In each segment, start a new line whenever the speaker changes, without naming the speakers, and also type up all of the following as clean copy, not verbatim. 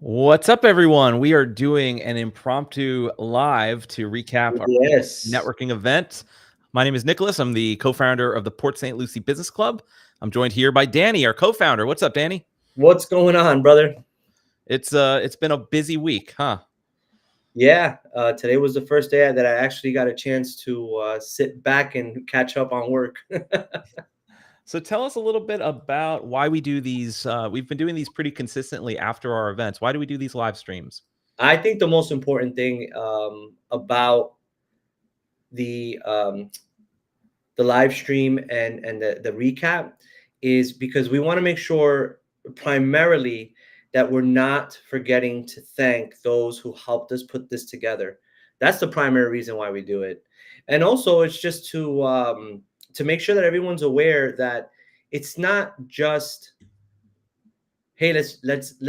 What's up, everyone? We are doing an impromptu live to recap our
Yes.
networking event. My name is Nicholas. I'm the co-founder of the Port St. Lucie Business Club. I'm joined here by Danny, our co-founder. What's up, Danny?
What's going on, brother?
It's been a busy week, huh?
Yeah, today was the first day that I actually got a chance to sit back and catch up on work.
So tell us a little bit about why we do these. We've been doing these pretty consistently after our events. Why do we do these live streams?
I think the most important thing about the um, the live stream and the recap is because we want to make sure primarily that we're not forgetting to thank those who helped us put this together. That's the primary reason why we do it. And also it's just to make sure that everyone's aware that it's not just, hey,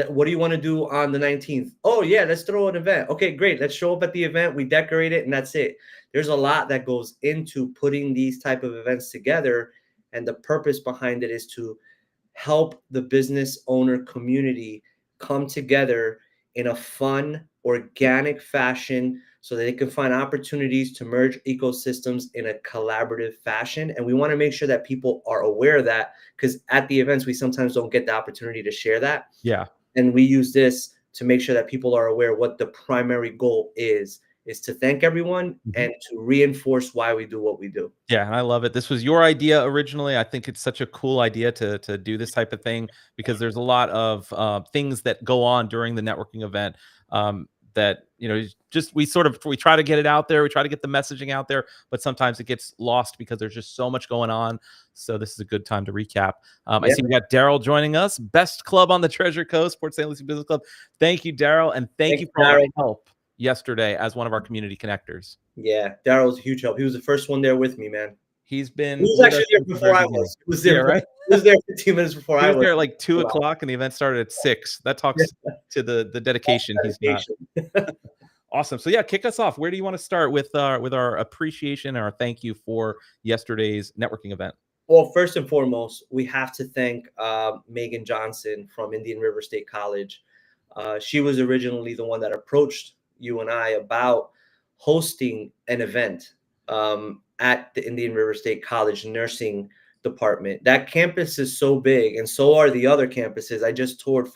what do you want to do on the 19th? Oh yeah, let's throw an event. Okay, great. Let's show up at the event, we decorate it, and that's it. There's a lot that goes into putting these type of events together, and the purpose behind it is to help the business owner community come together in a fun, organic fashion so that they can find opportunities to merge ecosystems in a collaborative fashion. And we want to make sure that people are aware of that, because at the events, we sometimes don't get the opportunity to share that.
Yeah.
And we use this to make sure that people are aware what the primary goal is to thank everyone and to reinforce why we do what we do.
Yeah, and I love it. This was your idea originally. I think it's such a cool idea to do this type of thing because there's a lot of things that go on during the networking event that just we try to get it out there. We try to get the messaging out there, but sometimes it gets lost because there's just so much going on. So this is a good time to recap. I see we got Daryl joining us, best club on the Treasure Coast, Port St. Lucie Business Club. Thank you, Daryl, and thank you for all the help yesterday as one of our community connectors.
Yeah, Daryl's a huge help. He was the first one there with me, man.
He
was actually there before I was. He was there, right? He was there 15 minutes before I was.
He was there at like 2 o'clock and the event started at 6. That talks to the dedication he's got. Awesome. So yeah, kick us off. Where do you want to start with our appreciation and our thank you for yesterday's networking event?
Well, first and foremost, we have to thank Megan Johnson from Indian River State College. She was originally the one that approached you and I about hosting an event at the Indian River State College nursing department. That campus is so big, and so are the other campuses. I just toured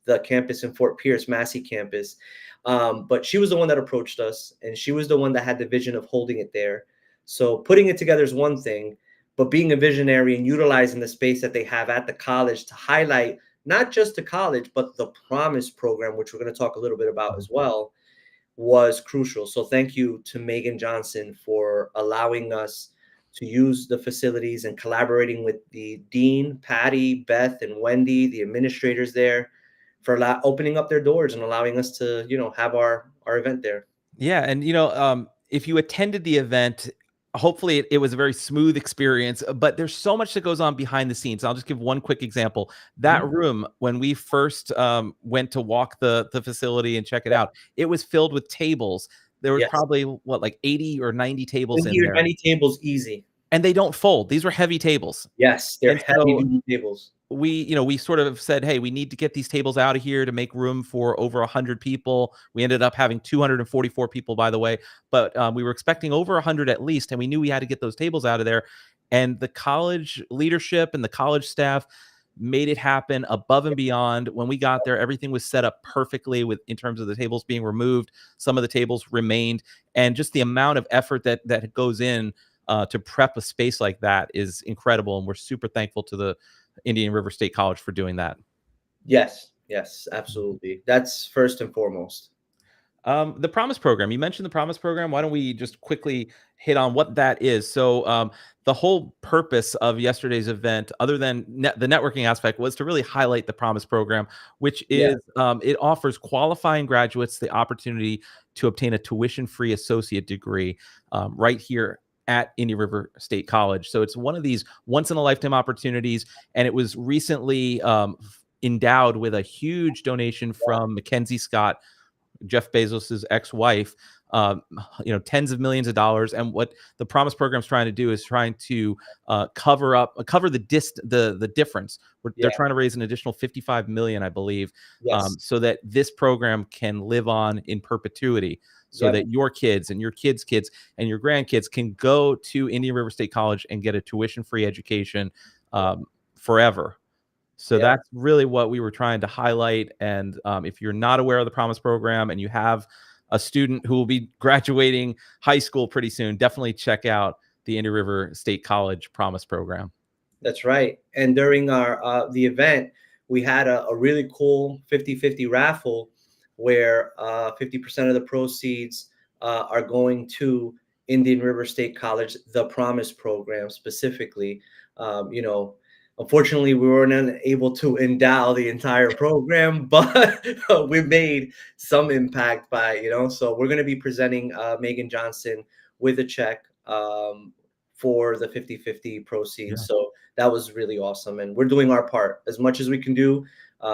the campus in Fort Pierce, Massey campus. But she was the one that approached us, and she was the one that had the vision of holding it there. So putting it together is one thing, but being a visionary and utilizing the space that they have at the college to highlight not just the college, but the Promise program, which we're going to talk a little bit about as well, was crucial. So thank you to Megan Johnson for allowing us to use the facilities and collaborating with the dean, Patty, Beth, and Wendy, the administrators there, for opening up their doors and allowing us to, have our event there.
Yeah, and if you attended the event, hopefully it was a very smooth experience, but there's so much that goes on behind the scenes. I'll just give one quick example. That room, when we first went to walk the facility and check it out, it was filled with tables. There was probably like 80 or 90 tables in there.
90 tables easy.
And they don't fold. These were heavy tables.
Yes, they're heavy tables.
We sort of said, hey, we need to get these tables out of here to make room for over 100 people. We ended up having 244 people, by the way, but we were expecting over 100 at least, and we knew we had to get those tables out of there. And the college leadership and the college staff made it happen above and beyond. When we got there, everything was set up perfectly in terms of the tables being removed. Some of the tables remained, and just the amount of effort that goes in to prep a space like that is incredible. And we're super thankful to the Indian River State College for doing that.
Yes, absolutely. That's first and foremost.
The Promise program. You mentioned the Promise program. Why don't we just quickly hit on what that is? So the whole purpose of yesterday's event, other than the networking aspect, was to really highlight the Promise program, which is it offers qualifying graduates the opportunity to obtain a tuition-free associate degree right here at Indian River State College. So it's one of these once-in-a-lifetime opportunities, and it was recently endowed with a huge donation from Mackenzie Scott, Jeff Bezos's ex-wife, um, tens of millions of dollars. And what the Promise program is trying to do is trying to cover the difference. They're
Yeah.
trying to raise an additional 55 million, I believe,
Yes.
so that this program can live on in perpetuity, so
Yep.
that your kids and your kids' kids and your grandkids can go to Indian River State College and get a tuition-free education forever. So
Yep.
that's really what we were trying to highlight. And if you're not aware of the Promise program and you have a student who will be graduating high school pretty soon, definitely check out the Indian River State College Promise program.
That's right. And during our the event, we had a really cool 50-50 raffle where 50% of the proceeds are going to Indian River State College, the Promise program specifically. You know, unfortunately, we weren't able to endow the entire program, but we made some impact by, so we're going to be presenting Megan Johnson with a check for the 50-50 proceeds.
Yeah,
So that was really awesome. And we're doing our part as much as we can do.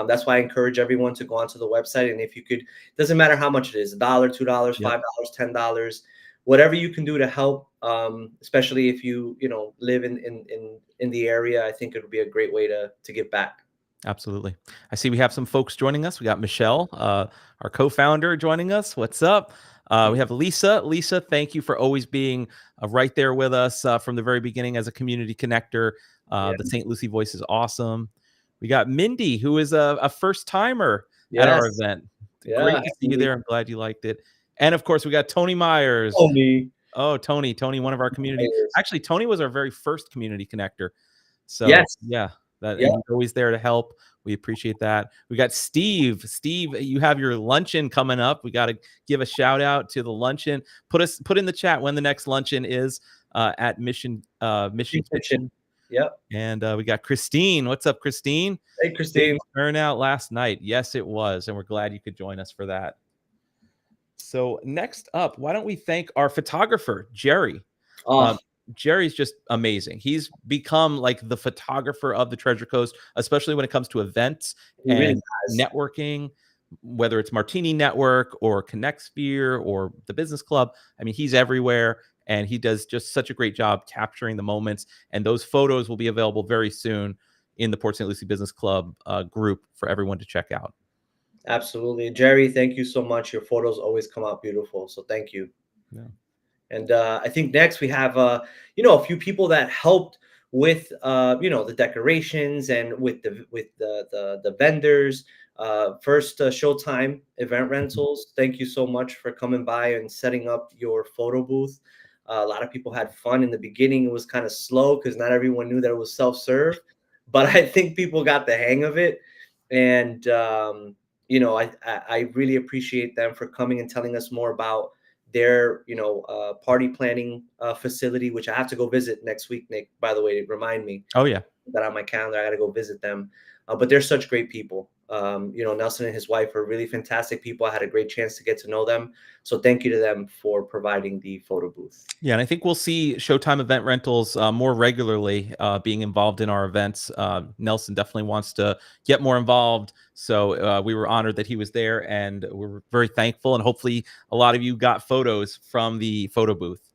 That's why I encourage everyone to go onto the website. And if you could, doesn't matter how much it is, $1, $2,
yep,
$5, $10, whatever you can do to help, especially if you live in the area, I think it would be a great way to give back.
absolutely. I see we have some folks joining us. We got Michelle, our co-founder, joining us. What's up? We have Lisa. Lisa, thank you for always being right there with us from the very beginning as a community connector.
Yeah.
The St. Lucie voice is awesome. We got Mindy, who is a first timer at our
Yes.
event.
Yeah.
Great to see you there. I'm glad you liked it. And of course, we got Tony Myers.
Oh, me.
Oh, Tony, one of our community. Actually, Tony was our very first community connector. So
Yes.
yeah, and
Yeah.
he's always there to help. We appreciate that. We got Steve. Steve, you have your luncheon coming up. We got to give a shout out to the luncheon. Put in the chat when the next luncheon is at Mission Kitchen.
Yep.
And we got Christine. What's up, Christine?
Hey,
Big
Christine.
turnout last night. Yes, it was, and we're glad you could join us for that. So next up, why don't we thank our photographer, Jerry?
Oh,
Jerry's just amazing. He's become like the photographer of the Treasure Coast, especially when it comes to events
he really
and
has.
networking, whether it's Martini Network or Connect Sphere or the Business Club. I mean, he's everywhere and he does just such a great job capturing the moments. And those photos will be available very soon in the Port St. Lucie Business Club group for everyone to check out.
Absolutely. Jerry, thank you so much. Your photos always come out beautiful. So thank you.
Yeah.
And I think next we have, a few people that helped with, the decorations and with the vendors. First, Showtime Event Rentals. Thank you so much for coming by and setting up your photo booth. A lot of people had fun in the beginning. It was kind of slow because not everyone knew that it was self-serve, but I think people got the hang of it. And I really appreciate them for coming and telling us more about their party planning facility, which I have to go visit next week, Nick, by the way. Remind me
Oh yeah.
that on my calendar. I got to go visit them. But they're such great people. Nelson and his wife are really fantastic people. I had a great chance to get to know them. So thank you to them for providing the photo booth.
Yeah, and I think we'll see Showtime Event Rentals more regularly being involved in our events. Nelson definitely wants to get more involved, so we were honored that he was there, and we're very thankful. And hopefully, a lot of you got photos from the photo booth.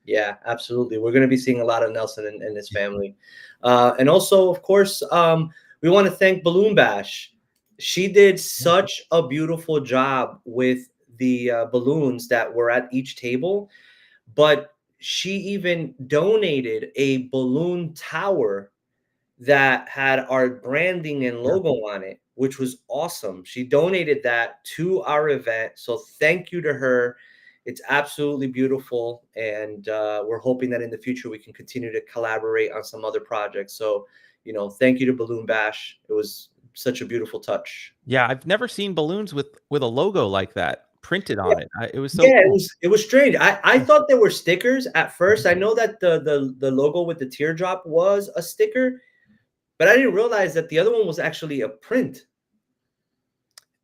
Yeah, absolutely. We're going to be seeing a lot of Nelson and his family. And also, of course, we want to thank Balloon Bash. She did such a beautiful job with the balloons that were at each table, but she even donated a balloon tower that had our branding and
Yeah.
logo on it, which was awesome. She donated that to our event. So thank you to her. It's absolutely beautiful. And we're hoping that in the future we can continue to collaborate on some other projects. So, thank you to Balloon Bash. It was such a beautiful touch.
Yeah, I've never seen balloons with a logo like that printed
Yeah,
on it. It was so
yeah, it
cool.
was it was strange. I thought they were stickers at first. I know that the logo with the teardrop was a sticker, but I didn't realize that the other one was actually a print.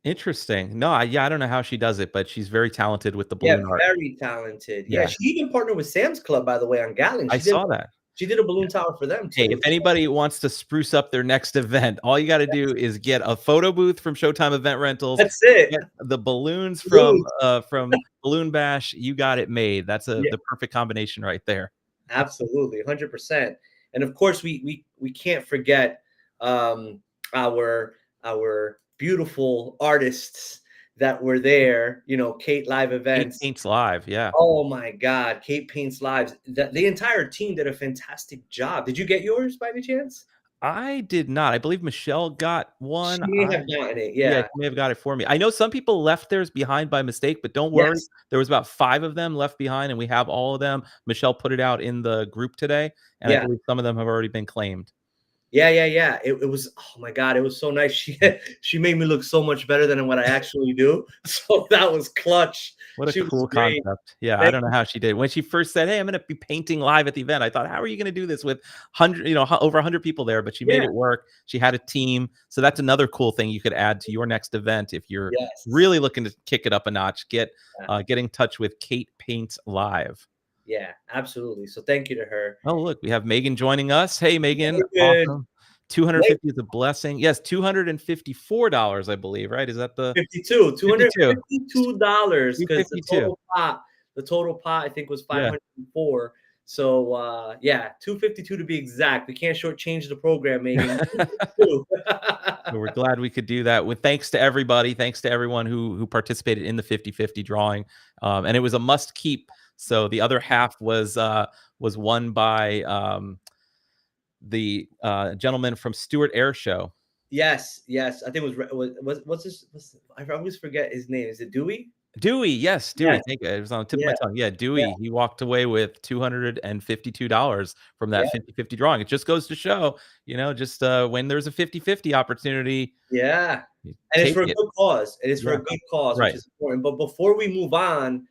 Interesting. No, I don't know how she does it, but she's very talented with the
Yeah,
balloon art.
very talented. Yeah,
Yeah,
she even partnered with Sam's Club, by the way, on Gatlin.
I saw that.
She did a balloon tower for them
Hey, if
too.
anybody wants to spruce up their next event, all you got to do is get a photo booth from Showtime Event Rentals,
That's it.
get the balloons
Balloons.
from Balloon Bash. You got it made. That's
Yeah,
the perfect combination right there.
absolutely, 100%. And of course, we can't forget um, our beautiful artists that were there. You know, Kate Live
Eight
Events.
Paints Live, yeah.
Oh my God, Kate Paints Lives. The entire team did a fantastic job. Did you get yours by any chance?
I did not. I believe Michelle got
She
one.
may have gotten it.
Yeah,
Yeah.
she may have got it for me. I know some people left theirs behind by mistake, but don't worry.
Yes.
There was about 5 of them left behind, and we have all of them. Michelle put it out in the group today, and I
Yeah.
believe some of them have already been claimed.
Yeah, yeah, yeah. It was, oh my God, it was so nice. She made me look so much better than what I actually do. So that was clutch.
What a
She was
cool
great.
concept. Yeah, I
Thank
don't know
you.
how she did. When she first said, "Hey, I'm gonna be painting live at the event," I thought, "How are you gonna do this with 100, over 100 people there?" But she made
Yeah.
it work. She had a team. So that's another cool thing you could add to your next event if you're
Yes.
really looking to kick it up a notch.
Yeah.
Get in touch with Kate Paints Live.
Yeah, absolutely. So thank you to her.
Oh, look, we have Megan joining us. Hey, Megan.
Megan,
Awesome.
wait,
250 is a blessing. Yes, $254, I believe, right? Is that the
52,
52?
$252 because
252.
the total pot I think was
Yeah.
504. So yeah, 252 to be exact. We can't shortchange the program, Megan. 252.
So we're glad we could do that. With thanks to everybody, thanks to everyone who participated in the 50-50 drawing, and it was a must keep. So the other half was won by the gentleman from Stewart Air Show.
Yes, yes. I think it what's this? I always forget his name. Is it Dewey?
Dewey, yes, Dewey.
Yes.
Thank you. It was on the tip of my
Yeah.
tongue. Yeah,
Yeah.
Dewey. He walked away with $252 from that
Yeah.
50-50 drawing. It just goes to show, just when there's a 50-50 opportunity,
Yeah.
you
And it's
take
for a
it.
good cause. It is for
Yeah,
a good cause, which
right.
is important. But before we move on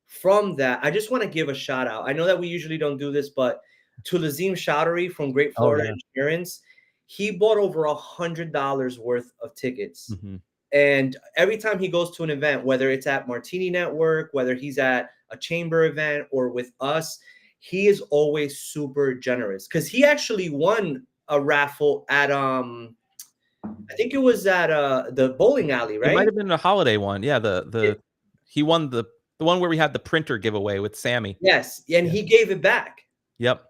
from that, I just want to give a shout out. I know that we usually don't do this, but to Lazim Shoutery from Great
Oh
Florida
yeah.
Insurance, he bought over $100 worth of tickets.
Mhm.
And every time he goes to an event, whether it's at Martini Network, whether he's at a chamber event or with us, he is always super generous because he actually won a raffle at I think it was at the bowling alley,
It might
right?
have been a holiday one. Yeah, the he won the one where we had the printer giveaway with Sammy.
Yes, and
Yeah.
he gave it back.
Yep.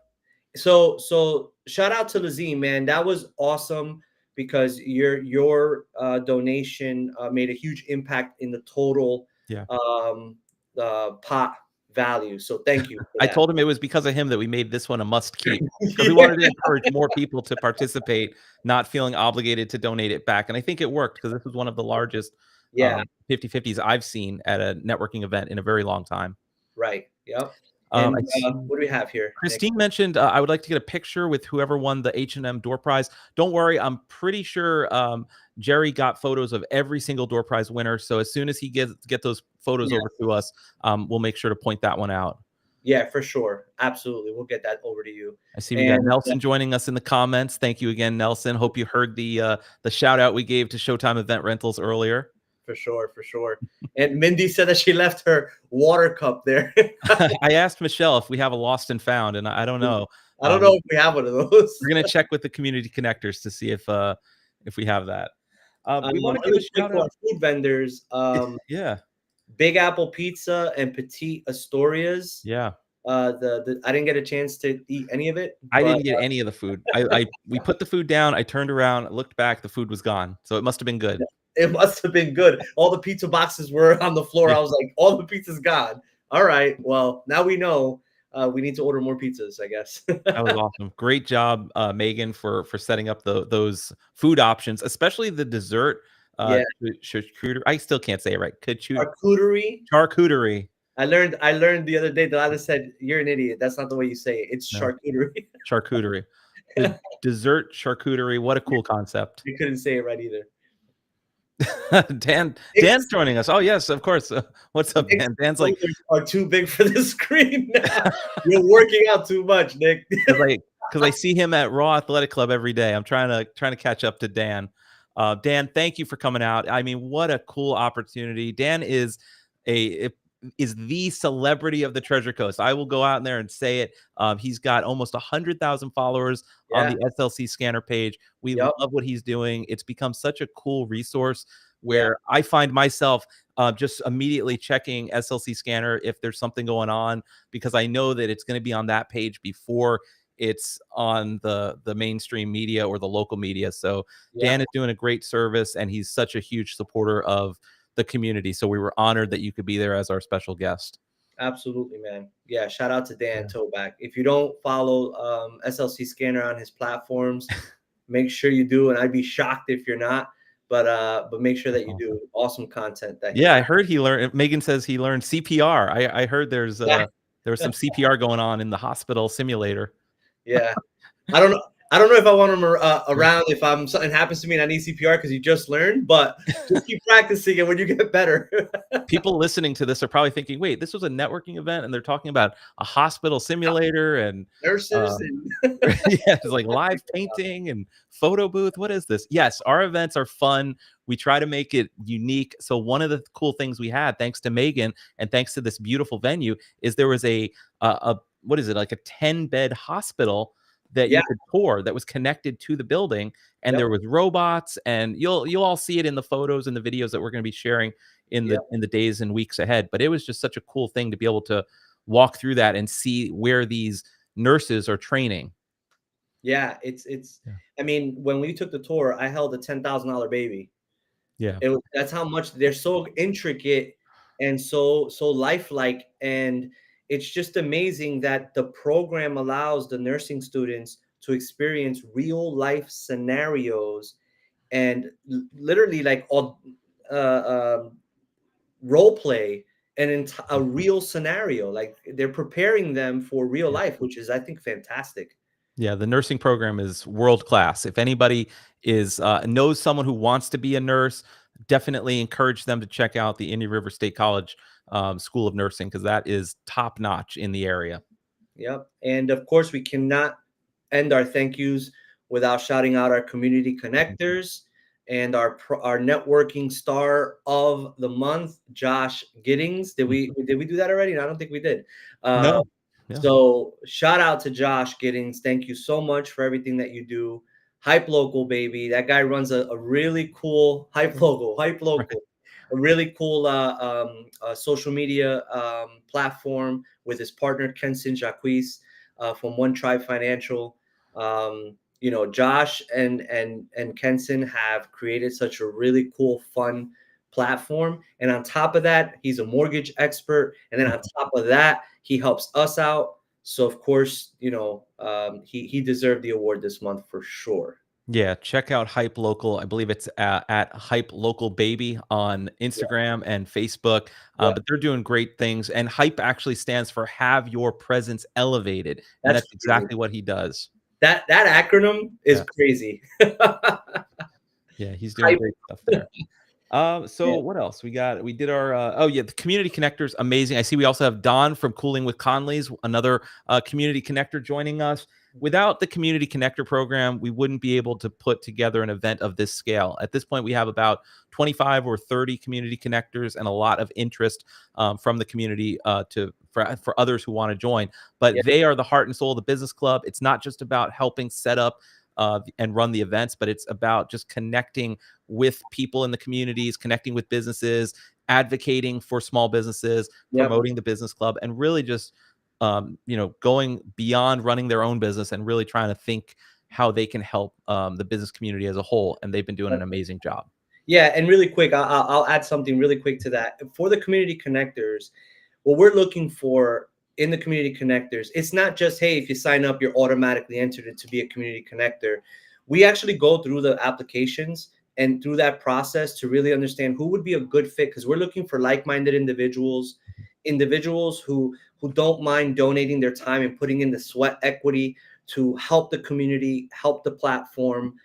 So shout out to Lazim, man. That was awesome because your donation made a huge impact in the total
Yeah.
pot value. So thank you for
I
that.
told him it was because of him that we made this one a must keep because we
Yeah.
wanted to encourage more people to participate, not feeling obligated to donate it back. And I think it worked because this was one of the largest
Yeah,
50-50s I've seen at a networking event in a very long time.
right. Yep. And
I see
what do we have here, Nick?
Christine mentioned I would like to get a picture with whoever won the H&M door prize. Don't worry, I'm pretty sure Jerry got photos of every single door prize winner. So as soon as he get those photos
Yeah,
over to us, we'll make sure to point that one out.
yeah, for sure. Absolutely. We'll get that over to you.
I see we got
And
Nelson joining us in the comments. Thank you again, Nelson. Hope you heard the shout out we gave to Showtime Event Rentals earlier.
for sure, for sure. And Mindy said that she left her water cup there.
I asked Michelle if we have a lost and found, and I don't know.
I don't know if we have one of those.
We're gonna check with the community connectors to see if we have that. We want to give a
Really quick
shout
to
out.
our food vendors,
Yeah,
Big Apple Pizza and Petite Astorias.
yeah.
The I didn't get a chance to eat any of it,
I
but
didn't get any of the food. We put the food down. I turned around, looked back. The food was gone. So it must have been good.
it must have been good. All the pizza boxes were on the floor.
Yeah,
I was like, all the pizza's gone. All right. Well, now we know we need to order more pizzas, I guess.
that was awesome. Great job, Megan, for setting up those food options, especially the dessert.
Yeah.
Charcuterie. I still can't say it right.
Charcuterie.
Charcuterie.
I learned the other day that I said, you're an idiot. That's not the way you say it. It's
No,
charcuterie.
charcuterie. The dessert charcuterie. What a cool concept.
You couldn't say it right either.
Dan's joining us. Oh yes, of course. What's up, Dan? Dan's like,
are too big for the screen now. You're working out too much, Nick.
because I see him at Raw Athletic Club every day. I'm trying to catch up to Dan. Dan, thank you for coming out. I mean, what a cool opportunity. Dan is is the celebrity of the Treasure Coast. I will go out in there and say it. He's got almost 100,000 followers on
Yeah.
the SLC scanner page. We
Yep.
love what he's doing. It's become such a cool resource
Yeah.
where I find myself just immediately checking SLC scanner if there's something going on, because I know that it's going to be on that page before it's on the mainstream media or the local media. So
Yeah.
Dan is doing a great service, and he's such a huge supporter of the community. So we were honored that you could be there as our special guest.
Absolutely, man. Yeah. Shout out to Dan
Yeah.
Toback. If you don't follow SLC Scanner on his platforms, make sure you do. And I'd be shocked if you're not. But make sure
That's
that you
awesome.
do. Awesome content that he
Yeah,
does.
I heard he learned. Megan says he learned CPR. I heard
Yeah.
there was some CPR going on in the hospital simulator.
Yeah. I don't know. I don't know if I want him around if something happens to me and I need CPR because you just learned, but just keep practicing it when you get better.
People listening to this are probably thinking, "Wait, this was a networking event, and they're talking about a hospital simulator and
Nurses
um,
and
yeah, it's like live painting and photo booth. What is this?" Yes, our events are fun. We try to make it unique. So one of the cool things we had, thanks to Megan and thanks to this beautiful venue, is there was a what is it, like a 10-bed hospital that
yeah,
you could tour that was connected to the building, and
yep,
there was robots, and you'll all see it in the photos and the videos that we're going to be sharing
yep.
in the days and weeks ahead. But it was just such a cool thing to be able to walk through that and see where these nurses are training.
Yeah, it's
Yeah.
I mean, when we took the tour, I held a $10,000 baby.
Yeah.
That's how much they're so intricate and so lifelike, and it's just amazing that the program allows the nursing students to experience real life scenarios and literally like all role play a real scenario. Like they're preparing them for real
Yeah.
life, which is I think fantastic.
Yeah, the nursing program is world class. If anybody is knows someone who wants to be a nurse, definitely encourage them to check out the Indian River State College School of Nursing, because that is top notch in the area.
Yep. And of course, we cannot end our thank yous without shouting out our community
Mhm.
connectors and our networking star of the month, Josh Giddings. Did we do that already? I don't think we did. Uh,
No, yeah,
so shout out to Josh Giddings. Thank you so much for everything that you do. Hype Local, baby. That guy runs a really cool Hype
right.
Local, a really cool social media platform with his partner Kenson Jacques from One Tribe Financial. Josh and Kenson have created such a really cool, fun platform. And on top of that, he's a mortgage expert. And then on top of that, he helps us out. So of course, he deserved the award this month for sure.
Yeah, check out Hype Local. I believe it's at Hype Local Baby on
Yeah,
Instagram and Facebook.
yeah,
But they're doing great things. And Hype actually stands for Have Your Presence Elevated, and
that's
that's
crazy.
exactly what he does.
That acronym is
Yeah,
crazy.
yeah, he's doing
Hype.
great stuff there. So
Yeah,
what else? We did our oh yeah, the community connectors, amazing. I see we also have Don from Cooling with Conley's, another community connector joining us. Without the community connector program, we wouldn't be able to put together an event of this scale. At this point, we have about 25 or 30 community connectors and a lot of interest from the community for others who want to join.
yeah,
But they are the heart and soul of the business club. It's not just about helping set up and run the events, but it's about just connecting with people in the communities, connecting with businesses, advocating for small businesses,
yep,
promoting the business club, and really just going beyond running their own business and really trying to think how they can help the business community as a whole. And they've been doing an
yep.
amazing job.
Yeah, and really quick, I'll add something really quick to that. For the community connectors, what we're looking for in the community connectors, it's not just, hey, if you sign up, you're automatically entered to be a community connector. We actually go through the applications and through that process to really understand who would be a good fit, because we're looking for like-minded individuals, individuals who don't mind donating their time and putting in the sweat equity to help the community, help the platform.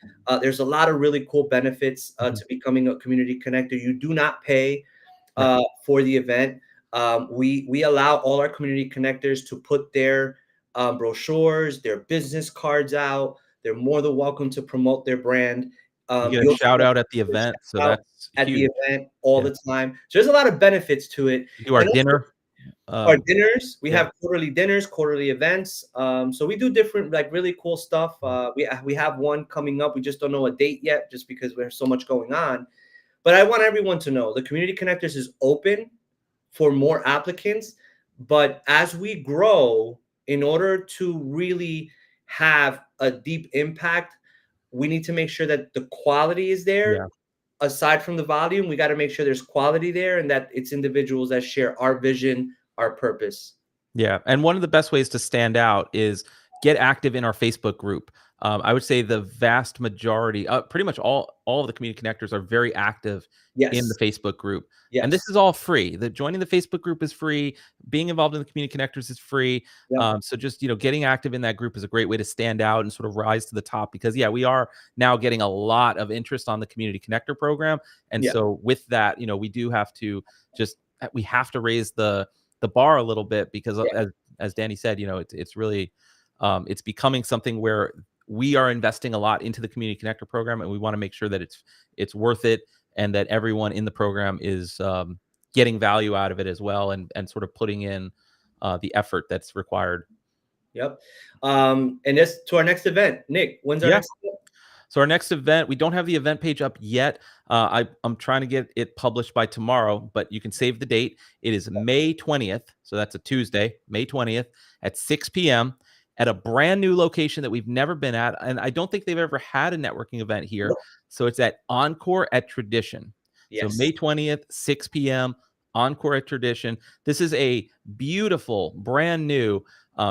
There's a lot of really cool benefits
Mhm.
to becoming a community connector. You do not pay
Right.
for the event. We allow all our community connectors to put their brochures, their business cards out. They're more than welcome to promote their brand.
You get a
You'll see
shout
us
out at the
give a
event, so
shout out
that's
at the
huge.
event all
Yeah.
the time. So there's a lot of benefits to it.
We do our
And also
dinner.
our
Um,
dinners, we
yeah.
have quarterly dinners, quarterly events. So we do different, like really cool stuff. We have one coming up. We just don't know a date yet, just because there's so much going on. But I want everyone to know the Community Connectors is open for more applicants. But as we grow, in order to really have a deep impact, we need to make sure that the quality is there.
Yeah.
Aside from the volume, we got to make sure there's quality there and that it's individuals that share our vision, our purpose.
Yeah, and one of the best ways to stand out is get active in our Facebook group. I would say the vast majority, pretty much all of the community connectors are very active in the
Yes.
Facebook group, and this
Yes.
is all free. The joining the Facebook group is free. Being involved in the community connectors is free.
Yep.
So just getting active in that group is a great way to stand out and sort of rise to the top. Because yeah, we are now getting a lot of interest on the community connector program, and
Yeah.
so with that, we do have to just we have to raise the bar a little bit because
Yeah.
as Danny said, it's really it's becoming something where we are investing a lot into the community connector program, and we want to make sure that it's worth it and that everyone in the program is getting value out of it as well, and sort of putting in the effort that's required.
Yep. And this to our next event. Nick, when's our
Yeah.
next event?
So our next event, we don't have the event page up yet. I'm trying to get it published by tomorrow, but you can save the date. It is May 20th. So that's a Tuesday, May 20th at 6 p.m. at a brand new location that we've never been at. And I don't think they've ever had a networking event here.
No.
So it's at Encore at Tradition. So
Yes.
May 20th, 6 p.m., Encore at Tradition. This is a beautiful, brand new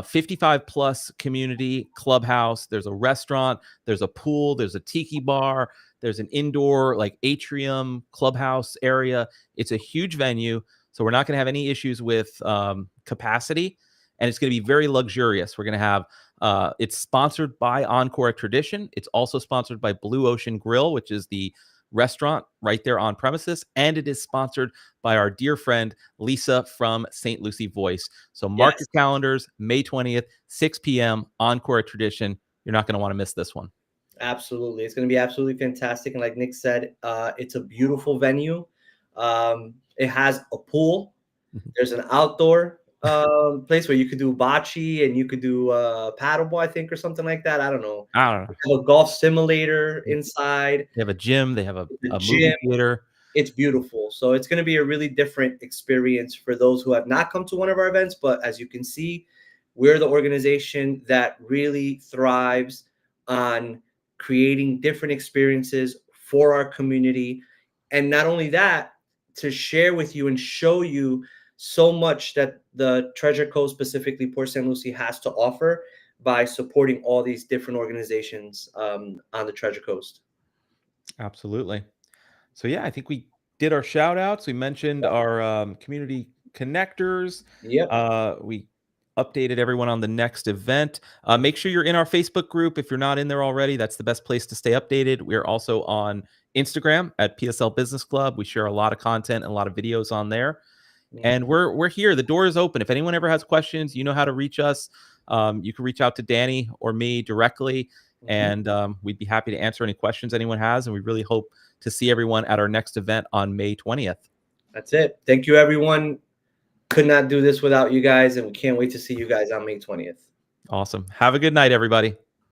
55 plus community clubhouse. There's a restaurant, there's a pool, there's a tiki bar, there's an indoor like atrium clubhouse area. It's a huge venue, so we're not going to have any issues with capacity, and it's going to be very luxurious. We're going to have it's sponsored by Encore at Tradition. It's also sponsored by Blue Ocean Grill, which is the restaurant right there on premises, and it is sponsored by our dear friend Lisa from St. Lucie Voice. So mark
Yes.
your calendars, May 20th, 6 p.m., Encore at Tradition. You're not going to want to miss this one.
Absolutely. It's going to be absolutely fantastic. And like Nick said, it's a beautiful venue. It has a pool. There's an outdoor place where you could do bocce and you could do paddleball, I think, or something like that. I don't know.
I don't know.
They have a golf simulator inside.
They have a gym. They have
The
a movie
gym.
theater.
It's beautiful. So it's going to be a really different experience for those who have not come to one of our events. But as you can see, we're the organization that really thrives on creating different experiences for our community. And not only that, to share with you and show you so much that the Treasure Coast, specifically Port St. Lucie, has to offer by supporting all these different organizations on the Treasure Coast.
Absolutely. So yeah, I think we did our shout outs. We mentioned our community connectors.
Yep.
We updated everyone on the next event. Make sure you're in our Facebook group. If you're not in there already, that's the best place to stay updated. We're also on Instagram at PSL Business Club. We share a lot of content and a lot of videos on there. And we're here. The door is open. If anyone ever has questions, you know how to reach us. You can reach out to Danny or me directly, and we'd be happy to answer any questions anyone has. And we really hope to see everyone at our next event on May 20th.
That's it. Thank you, everyone. Could not do this without you guys, and we can't wait to see you guys on May 20th.
Awesome. Have a good night, everybody.